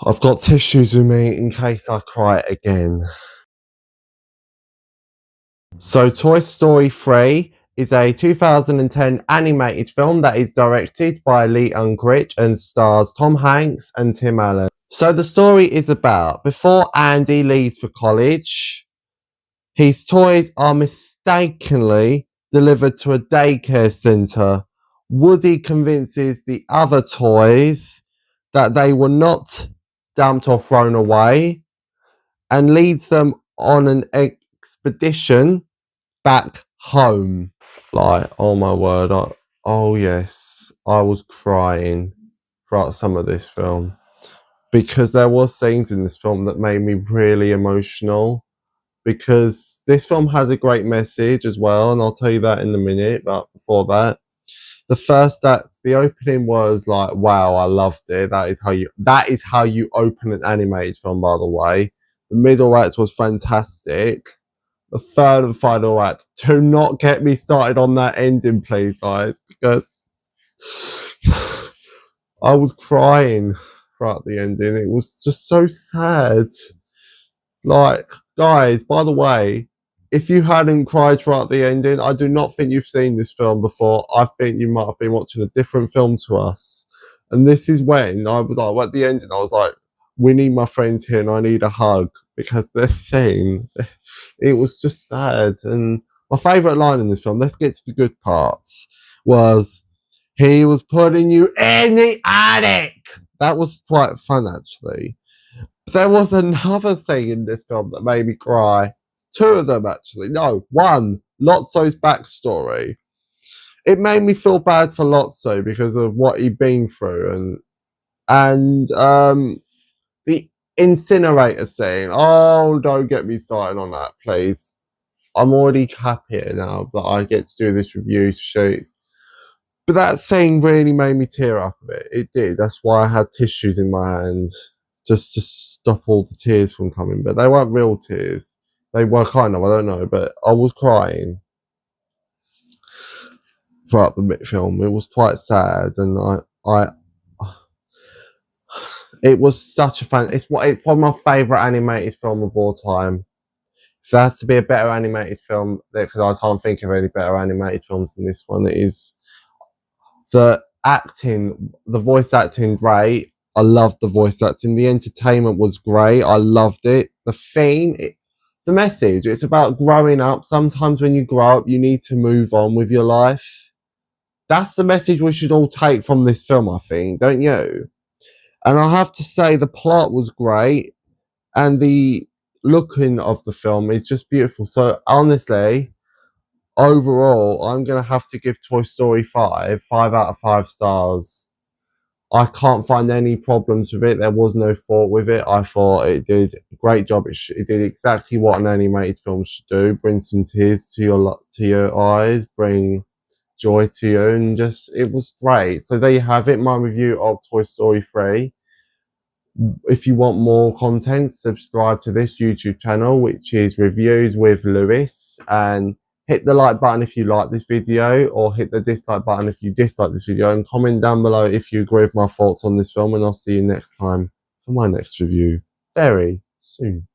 I've got tissues with me in case I cry again. So, Toy Story 3 is a 2010 animated film that is directed by Lee Unkrich and stars Tom Hanks and Tim Allen. So, the story is about before Andy leaves for college, his toys are mistakenly delivered to a daycare center. Woody convinces the other toys that they were not dumped or thrown away and leads them on an expedition back home. Like, oh my word. Oh yes, I was crying throughout some of this film because there was scenes in this film that made me really emotional, because this film has a great message as well, and I'll tell you that in a minute. But before that, the first act, the opening was like, wow, I loved it. That is how you open an animated film, by the way. The middle act was fantastic. The third and final act, do not get me started on that ending, please, guys, because I was crying throughout the ending. It was just so sad. Like, guys, by the way, if you hadn't cried throughout the ending, I do not think you've seen this film before. I think you might have been watching a different film to us. And this is when I was like, at the ending, I was like, we need my friends here and I need a hug, because this scene, it was just sad. And my favourite line in this film, let's get to the good parts, was, he was putting you in the attic. That was quite fun, actually. There was another scene in this film that made me cry. Two of them, actually. No, one. Lotso's backstory. It made me feel bad for Lotso because of what he'd been through, and the incinerator scene. Oh, don't get me started on that, please. I'm already happy now that I get to do this review to shoot. But that scene really made me tear up a bit. It did. That's why I had tissues in my hand, just to stop all the tears from coming. But they weren't real tears. They were kind of, I don't know, but I was crying throughout the film. It was quite sad, and it was such a fan. It's probably my favorite animated film of all time. If there has to be a better animated film, because I can't think of any better animated films than this one, it is. The acting, the voice acting, great. I loved the voice acting. The entertainment was great. I loved it. The theme, the message, it's about growing up. Sometimes when you grow up, you need to move on with your life. That's the message we should all take from this film, I think, don't you? And I have to say, the plot was great, and the looking of the film is just beautiful. So honestly, overall, I'm going to have to give Toy Story 5 out of 5 stars. I can't find any problems with it. There was no fault with it. I thought it did a great job. It did exactly what an animated film should do: bring some tears to your eyes, bring joy to you, and just, it was great. So there you have it, my review of Toy Story 3. If you want more content, subscribe to this YouTube channel, which is Reviews with Lewis, and hit the like button if you like this video, or hit the dislike button if you dislike this video, and comment down below if you agree with my thoughts on this film, and I'll see you next time for my next review very soon.